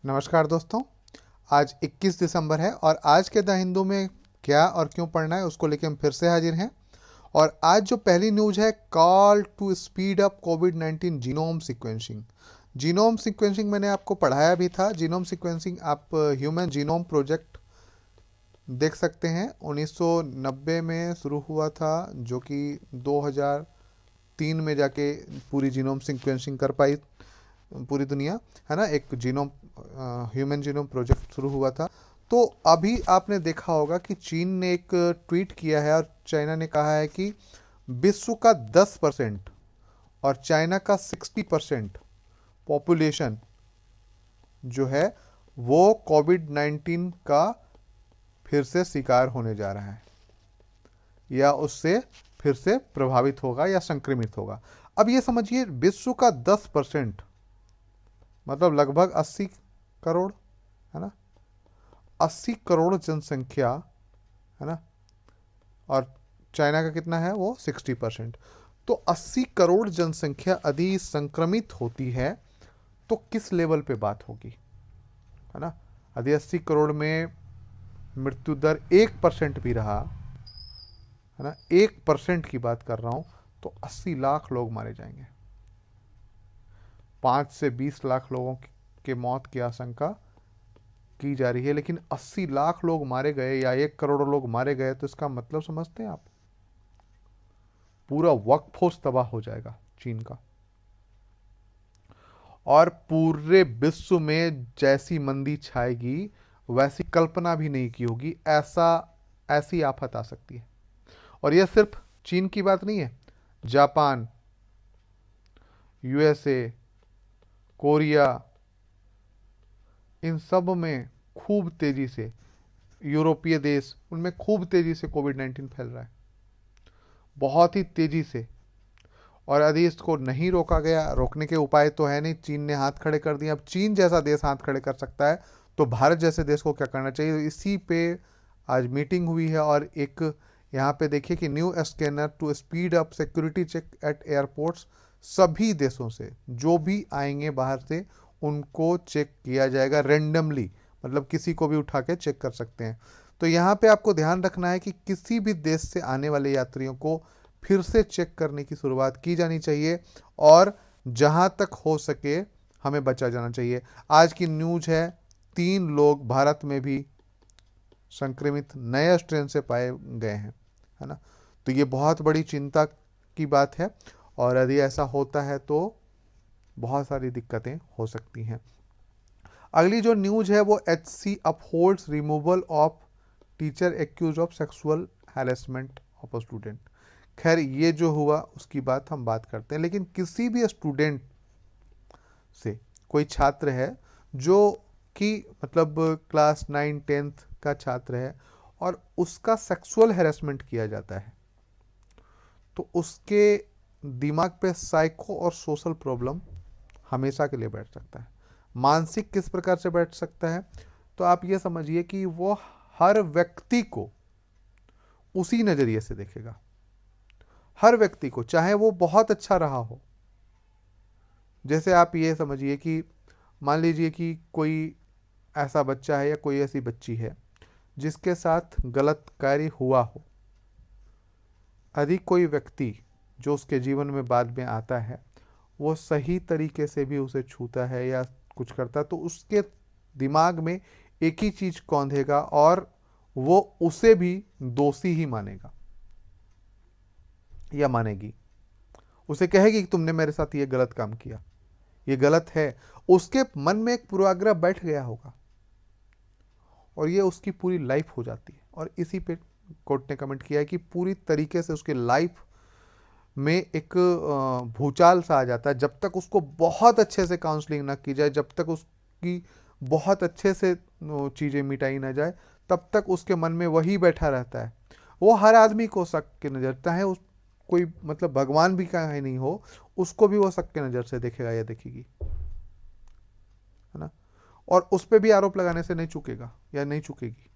नमस्कार दोस्तों। आज 21 दिसंबर है और आज के द हिंदू में क्या और क्यों पढ़ना है उसको लेकर हम फिर से हाजिर हैं। और आज जो पहली न्यूज है, कॉल टू स्पीड अप कोविड-19 जीनोम सीक्वेंसिंग। जीनोम सीक्वेंसिंग मैंने आपको पढ़ाया भी था। जीनोम सीक्वेंसिंग आप ह्यूमन जीनोम प्रोजेक्ट देख सकते हैं। 1990 में शुरू हुआ था, जो कि 2003 में जाके पूरी जीनोम सीक्वेंसिंग कर पाई पूरी दुनिया, है ना। एक जीनोम ह्यूमन जीनोम प्रोजेक्ट शुरू हुआ था। तो अभी आपने देखा होगा कि चीन ने एक ट्वीट किया है और चाइना ने कहा है कि विश्व का 10% और चाइना का 60% पॉपुलेशन जो है वो कोविड-19 का फिर से शिकार होने जा रहा है या उससे फिर से प्रभावित होगा या संक्रमित होगा। अब ये समझिए, विश्व का 10% मतलब लगभग 80 करोड़, है ना। 80 करोड़ जनसंख्या, है ना। और चाइना का कितना है, वो 60%। तो 80 करोड़ जनसंख्या यदि संक्रमित होती है तो किस लेवल पे बात होगी, है ना। यदि 80 करोड़ में मृत्यु दर 1% भी रहा, है ना, 1% की बात कर रहा हूं, तो 80 लाख लोग मारे जाएंगे। 5 से 20 लाख लोगों के मौत की आशंका की जा रही है। लेकिन 80 लाख लोग मारे गए या 1 करोड़ लोग मारे गए तो इसका मतलब समझते हैं आप? पूरा वर्कफोर्स तबाह हो जाएगा चीन का। और पूरे विश्व में जैसी मंदी छाएगी वैसी कल्पना भी नहीं की होगी, ऐसी आफत आ सकती है। और यह सिर्फ चीन की बात नहीं है। जापान, यूएसए, कोरिया, इन सब में खूब तेजी से, यूरोपीय देश, उनमें खूब तेजी से कोविड-19 फैल रहा है, बहुत ही तेजी से। और यदि इसको नहीं रोका गया, रोकने के उपाय तो है नहीं, चीन ने हाथ खड़े कर दिए। अब चीन जैसा देश हाथ खड़े कर सकता है तो भारत जैसे देश को क्या करना चाहिए, इसी पे आज मीटिंग हुई है। और एक यहाँ पे देखिए कि new scanner to speed up security check at airports. सभी देशों से जो भी आएंगे बाहर से उनको चेक किया जाएगा रेंडमली, मतलब किसी को भी उठा के चेक कर सकते हैं। तो यहाँ पे आपको ध्यान रखना है कि किसी भी देश से आने वाले यात्रियों को फिर से चेक करने की शुरुआत की जानी चाहिए और जहां तक हो सके हमें बचा जाना चाहिए। आज की न्यूज है, 3 लोग भारत में भी संक्रमित नए स्ट्रेन से पाए गए हैं, है ना। तो ये बहुत बड़ी चिंता की बात है और यदि ऐसा होता है तो बहुत सारी दिक्कतें हो सकती हैं। अगली जो न्यूज है वो HC upholds removal of teacher accused of sexual harassment of a student. खैर, ये जो हुआ उसकी बात हम बात करते हैं, लेकिन किसी भी स्टूडेंट से, कोई छात्र है जो कि मतलब क्लास 9-10th का छात्र है और उसका सेक्सुअल हैरेसमेंट किया जाता है, तो उसके दिमाग पे साइको और सोशल प्रॉब्लम हमेशा के लिए बैठ सकता है। मानसिक किस प्रकार से बैठ सकता है, तो आप ये समझिए कि वो हर व्यक्ति को उसी नजरिए से देखेगा। हर व्यक्ति को, चाहे वो बहुत अच्छा रहा हो। जैसे आप ये समझिए कि मान लीजिए कि कोई ऐसा बच्चा है या कोई ऐसी बच्ची है जिसके साथ गलत कार्य हुआ हो, यदि कोई व्यक्ति जो उसके जीवन में बाद में आता है वो सही तरीके से भी उसे छूता है या कुछ करता है, तो उसके दिमाग में एक ही चीज कौंधेगा और वो उसे भी दोषी ही मानेगा या मानेगी। उसे कहेगी कि तुमने मेरे साथ ये गलत काम किया, ये गलत है। उसके मन में एक पूर्वाग्रह बैठ गया होगा और ये उसकी पूरी लाइफ हो जाती है। और इसी पे कोर्ट ने कमेंट किया है कि पूरी तरीके से उसके लाइफ में एक भूचाल सा आ जाता है। जब तक उसको बहुत अच्छे से काउंसलिंग ना की जाए, जब तक उसकी बहुत अच्छे से चीज़ें मिटाई ना जाए, तब तक उसके मन में वही बैठा रहता है। वो हर आदमी को शक की नज़र, चाहे उस कोई मतलब भगवान भी कहीं नहीं हो, उसको भी वो शक की नज़र से देखेगा या देखेगी, है ना। और उस पर भी आरोप लगाने से नहीं चूकेगा या नहीं चूकेगी।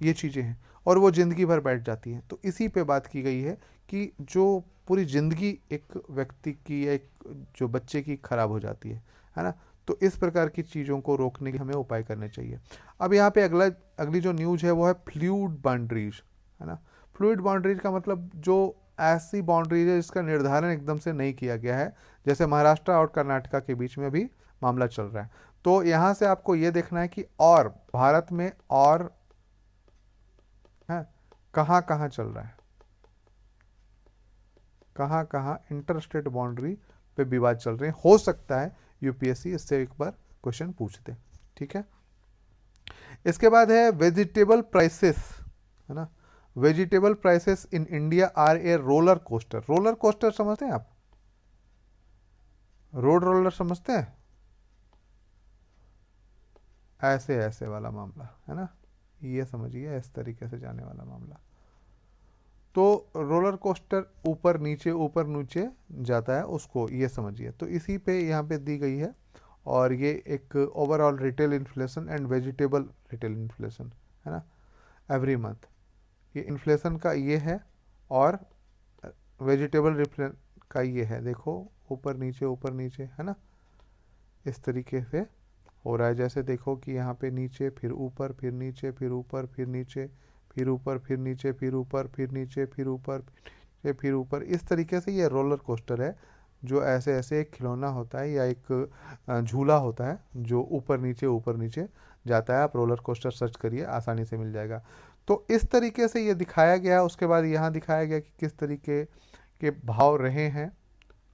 ये चीज़ें हैं और वो ज़िंदगी भर बैठ जाती हैं। तो इसी पे बात की गई है कि जो पूरी ज़िंदगी एक व्यक्ति की, एक जो बच्चे की खराब हो जाती है ना। तो तो इस प्रकार की चीज़ों को रोकने के हमें उपाय करने चाहिए। अब यहाँ पे अगली जो न्यूज है वो है फ्लूइड बाउंड्रीज, है ना। फ्लूइड बाउंड्रीज का मतलब जो ऐसी बाउंड्रीज है जिसका निर्धारण एकदम से नहीं किया गया है, जैसे महाराष्ट्र और कर्नाटका के बीच में अभी मामला चल रहा है। तो यहाँ से आपको ये देखना है कि और भारत में और है कहाँ कहाँ चल रहा है, कहाँ कहाँ इंटरस्टेट बाउंड्री पे विवाद चल रहे हैं। हो सकता है यूपीएससी इससे एक बार क्वेश्चन पूछ दे, ठीक है। इसके बाद है वेजिटेबल प्राइसेस, है ना। Vegetable prices in India are a roller coaster. Roller coaster समझते हैं आप? रोड रोलर समझते हैं? ऐसे ऐसे वाला मामला, है ना, ये समझिए, इस तरीके से जाने वाला मामला। तो रोलर कोस्टर ऊपर नीचे जाता है, उसको ये समझिए। तो इसी पे यहाँ पे दी गई है, और ये एक overall retail inflation and vegetable retail inflation, है ना, एवरी मंथ। ये इन्फ्लेशन का ये है और वेजिटेबल का ये है। देखो ऊपर नीचे, है ना, इस तरीके से हो रहा है। जैसे देखो कि यहाँ पे नीचे, फिर ऊपर, फिर नीचे, फिर ऊपर, फिर नीचे, फिर ऊपर, फिर नीचे, फिर ऊपर, फिर नीचे, फिर ऊपर, फिर ऊपर। इस तरीके से ये रोलर कोस्टर है, जो ऐसे ऐसे एक खिलौना होता है या एक झूला होता है जो ऊपर नीचे जाता है। आप रोलर कोस्टर सर्च करिए, आसानी से मिल जाएगा। तो इस तरीके से ये दिखाया गया। उसके बाद यहाँ दिखाया गया कि किस तरीके के भाव रहे हैं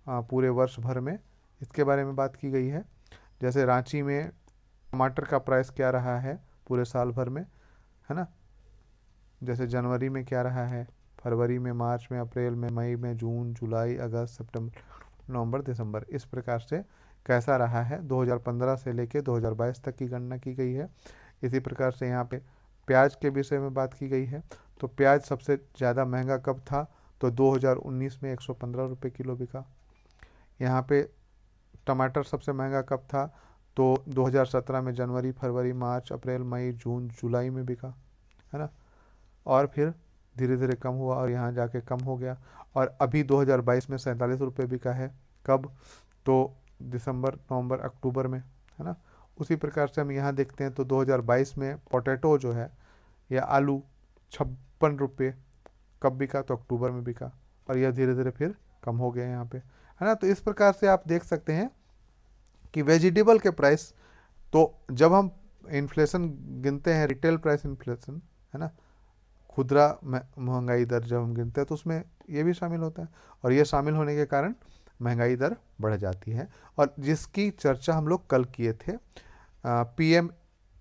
पूरे वर्ष भर में, इसके बारे में बात की गई है। जैसे रांची में टमाटर का प्राइस क्या रहा है पूरे साल भर में, है ना, जैसे जनवरी में क्या रहा है, फरवरी में, मार्च में, अप्रैल में, मई में, जून, जुलाई, अगस्त, सितंबर, नवंबर, दिसंबर, इस प्रकार से कैसा रहा है 2015 से लेके 2022 तक की गणना की गई है। इसी प्रकार से यहाँ पे प्याज के विषय में बात की गई है। तो प्याज सबसे ज़्यादा महंगा कब था, तो 2019 में 115 रुपये किलो बिका। यहाँ पे टमाटर सबसे महंगा कब था, तो 2017 में जनवरी, फरवरी, मार्च, अप्रैल, मई, जून, जुलाई में बिका, है ना, और फिर धीरे धीरे कम हुआ और यहाँ जाके कम हो गया। और अभी 2022 में 47 रुपये बिका है। कब, तो दिसंबर, नवंबर, अक्टूबर में, है ना। उसी प्रकार से हम यहाँ देखते हैं तो 2022 में पोटैटो जो है या आलू 56 रुपये कब बिका, तो अक्टूबर में बिका, और यह धीरे धीरे फिर कम हो गया यहाँ पे, है ना। तो इस प्रकार से आप देख सकते हैं कि वेजिटेबल के प्राइस, तो जब हम इन्फ्लेशन गिनते हैं, रिटेल प्राइस इन्फ्लेशन, है ना, खुदरा महंगाई दर जब हम गिनते हैं तो उसमें ये भी शामिल होता है, और ये शामिल होने के कारण महंगाई दर बढ़ जाती है। और जिसकी चर्चा हम लोग कल किए थे, पीएम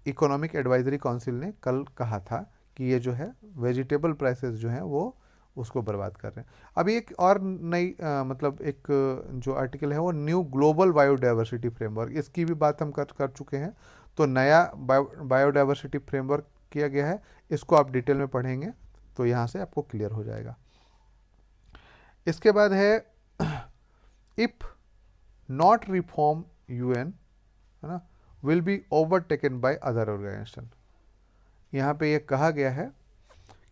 इकोनॉमिक एडवाइजरी काउंसिल ने कल कहा था कि ये जो है वेजिटेबल प्राइसेस जो हैं वो उसको बर्बाद कर रहे हैं। अभी एक और नई मतलब एक जो आर्टिकल है वो न्यू ग्लोबल बायोडाइवर्सिटी फ्रेमवर्क, इसकी भी बात हम कर चुके हैं। तो नया बायोडाइवर्सिटी फ्रेमवर्क किया गया है, इसको आप डिटेल में पढ़ेंगे तो यहाँ से आपको क्लियर हो जाएगा। इसके बाद है इफ नॉट रिफॉर्म यूएन, है ना, will be overtaken by other organisation. यहाँ पे ये कहा गया है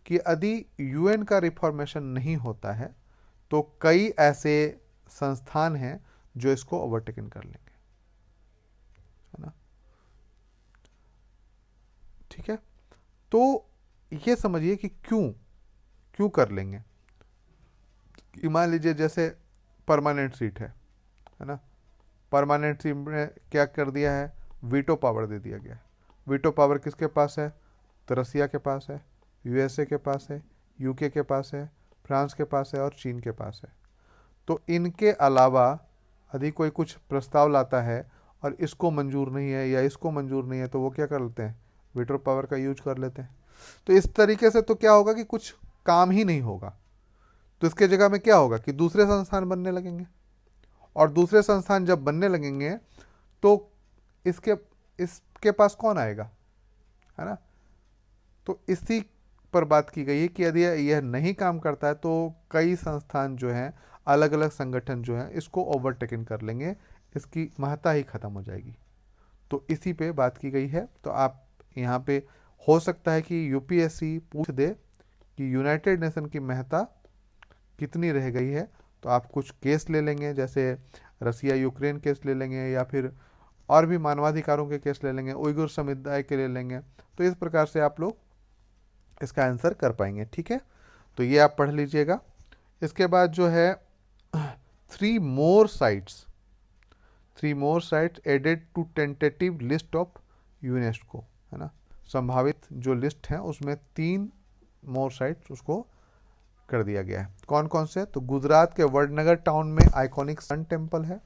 कि यदि यूएन का रिफॉर्मेशन नहीं होता है तो कई ऐसे संस्थान हैं जो इसको ओवरटेकन कर लेंगे, है ना, ठीक है। तो ये समझिए कि क्यों कर लेंगे। कि मान लीजिए जैसे परमानेंट सीट है ना, परमानेंट सीट में क्या कर दिया है, वीटो पावर दे दिया गया है। वीटो पावर किसके पास है, तो रसिया के पास है, यूएसए के पास है, यूके के पास है, फ्रांस के पास है और चीन के पास है। तो इनके अलावा यदि कोई कुछ प्रस्ताव लाता है और इसको मंजूर नहीं है या इसको मंजूर नहीं है तो वो क्या कर लेते हैं, वीटो पावर का यूज कर लेते हैं। तो इस तरीके से तो क्या होगा कि कुछ काम ही नहीं होगा। तो इसके जगह में क्या होगा कि दूसरे संस्थान बनने लगेंगे, और दूसरे संस्थान जब बनने लगेंगे तो इसके पास कौन आएगा, है ना। तो इसी पर बात की गई है कि यदि यह नहीं काम करता है तो कई संस्थान जो हैं, अलग अलग संगठन जो हैं, इसको ओवरटेकन कर लेंगे, इसकी महत्ता ही खत्म हो जाएगी। तो इसी पे बात की गई है। तो आप यहाँ पे हो सकता है कि यूपीएससी पूछ दे कि यूनाइटेड नेशन की महत्ता कितनी रह गई है। तो आप कुछ केस ले लेंगे, जैसे रसिया यूक्रेन केस ले लेंगे, या फिर और भी मानवाधिकारों के केस ले लेंगे, उइगुर समुदाय के ले लेंगे। तो इस प्रकार से आप लोग इसका आंसर कर पाएंगे। ठीक है, तो ये आप पढ़ लीजिएगा। इसके बाद जो है 3 more sites added to tentative list of UNESCO, है ना। संभावित जो लिस्ट है उसमें 3 more sites उसको कर दिया गया है। कौन कौन से? तो गुजरात के वडनगर टाउन में आइकॉनिक सन टेम्पल है।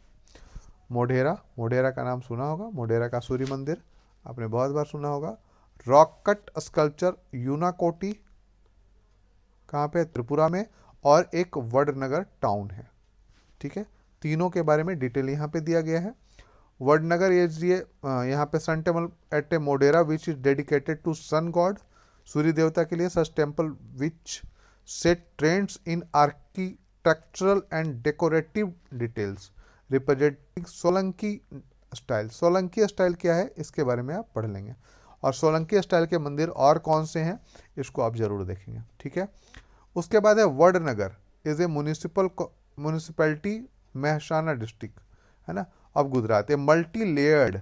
मोढेरा का नाम सुना होगा, मोढेरा का सूर्य मंदिर आपने बहुत बार सुना होगा। रॉक कट स्कल्पचर यूनाकोटी, कहाँ पे? त्रिपुरा में। और एक वडनगर टाउन है। ठीक है, तीनों के बारे में डिटेल यहाँ पे दिया गया है। वडनगर यहाँ पे sun temple at a Modhera which is dedicated to sun god, सूर्य देवता के लिए। Such temple which set trends in architectural and decorative details representing Solanki style. Solanki style क्या है इसके बारे में आप पढ़ लेंगे। और सोलंकी स्टाइल के मंदिर और कौन से हैं इसको आप जरूर देखेंगे। ठीक है, उसके बाद है Vadnagar is a municipality Mehsana district, है ना, of Gujarat. A multi layered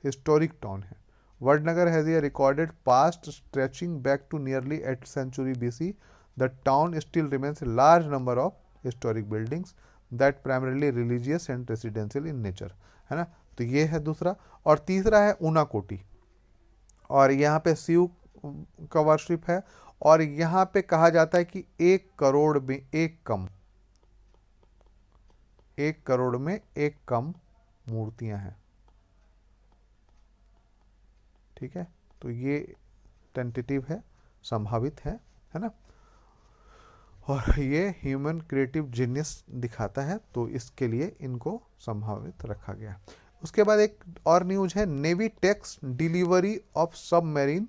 historic town है। Vadnagar has a recorded past stretching back to nearly 8th century BC. The town still remains a large number of historic buildings that primarily religious and residential in nature, है ना। तो ये है दूसरा। और तीसरा है ऊनाकोटी, और यहाँ पे शिव का वर्शिप है। और यहाँ पे कहा जाता है कि 1 करोड़ में एक कम मूर्तियां हैं। ठीक है, तो ये टेंटेटिव है, संभावित है ना। और ये ह्यूमन क्रिएटिव जीनियस दिखाता है, तो इसके लिए इनको संभावित रखा गया। उसके बाद एक और न्यूज है, navy takes delivery of submarine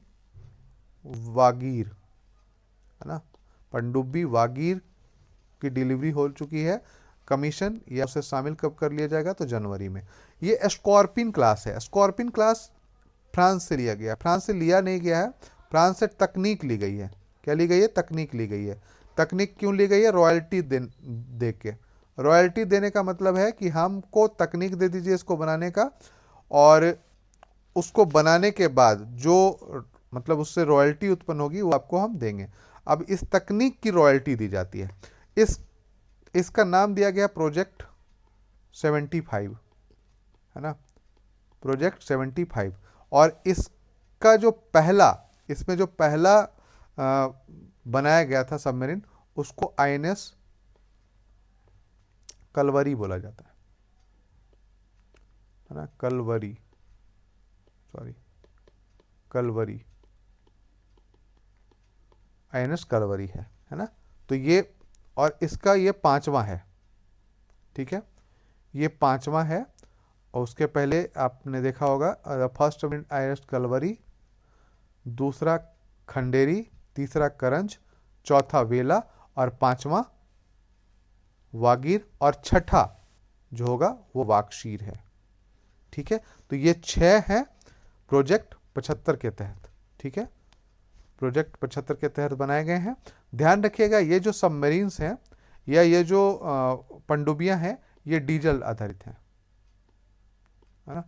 Vagir, है ना। पनडुब्बी वागीर की डिलीवरी हो चुकी है। कमीशन या उसे शामिल कब कर लिया जाएगा? तो जनवरी में। ये स्कॉर्पिन क्लास है। स्कॉर्पिन क्लास फ्रांस से लिया गया। फ्रांस से लिया नहीं गया है, फ्रांस से तकनीक ली गई है। क्या ली गई है? तकनीक ली गई है। तकनीक क्यों ली गई है? रॉयल्टी दे के। रॉयल्टी देने का मतलब है कि हमको तकनीक दे दीजिए इसको बनाने का, और उसको बनाने के बाद जो मतलब उससे रॉयल्टी उत्पन्न होगी वो आपको हम देंगे। अब इस तकनीक की रॉयल्टी दी जाती है। इसका नाम दिया गया प्रोजेक्ट 75, है ना, प्रोजेक्ट 75। और इसका जो इसमें जो पहला बनाया गया था सबमरीन, उसको INS कलवरी बोला जाता है ना। कलवरी INS कलवरी है ना। तो ये, और इसका ये 5वां है। ठीक है, ये 5वां है। और उसके पहले आपने देखा होगा फर्स्ट INS कलवरी, दूसरा खंडेरी, तीसरा करंज, चौथा वेला, और 5वां वागीर, और छठा जो होगा वो वाकशीर है। ठीक है, तो ये 6 हैं प्रोजेक्ट 75 के तहत। ठीक है, प्रोजेक्ट 75 के तहत बनाए गए हैं। ध्यान रखिएगा, ये जो सबमरीन्स हैं या ये जो पनडुब्बियां हैं, ये डीजल आधारित हैं, है ना।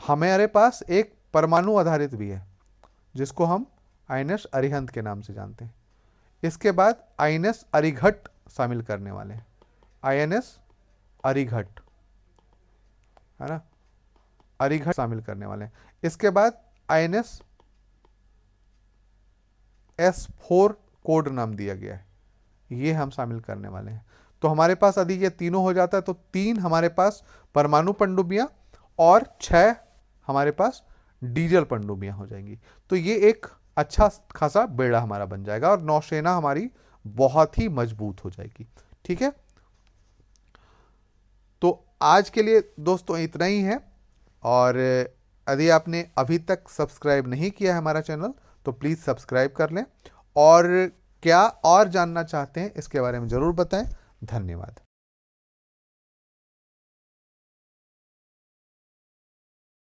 हमारे पास एक परमाणु आधारित भी है जिसको हम INS अरिहंत के नाम से जानते हैं। इसके बाद INS अरिघट शामिल करने वाले हैं। INS अरिघट, है ना, अरिघट शामिल करने वाले हैं। इसके बाद INS S4 कोड नाम दिया गया है, ये हम शामिल करने वाले हैं। तो हमारे पास यदि ये तीनों हो जाता है तो 3 हमारे पास परमाणु पनडुब्बियां और 6 हमारे पास डीजल पनडुब्बियां हो जाएंगी। तो ये एक अच्छा खासा बेड़ा हमारा बन जाएगा और नौसेना हमारी बहुत ही मजबूत हो जाएगी। ठीक है, तो आज के लिए दोस्तों इतना ही है। और यदि आपने अभी तक सब्सक्राइब नहीं किया है हमारा चैनल तो प्लीज़ सब्सक्राइब कर लें, और क्या और जानना चाहते हैं इसके बारे में ज़रूर बताएं। धन्यवाद।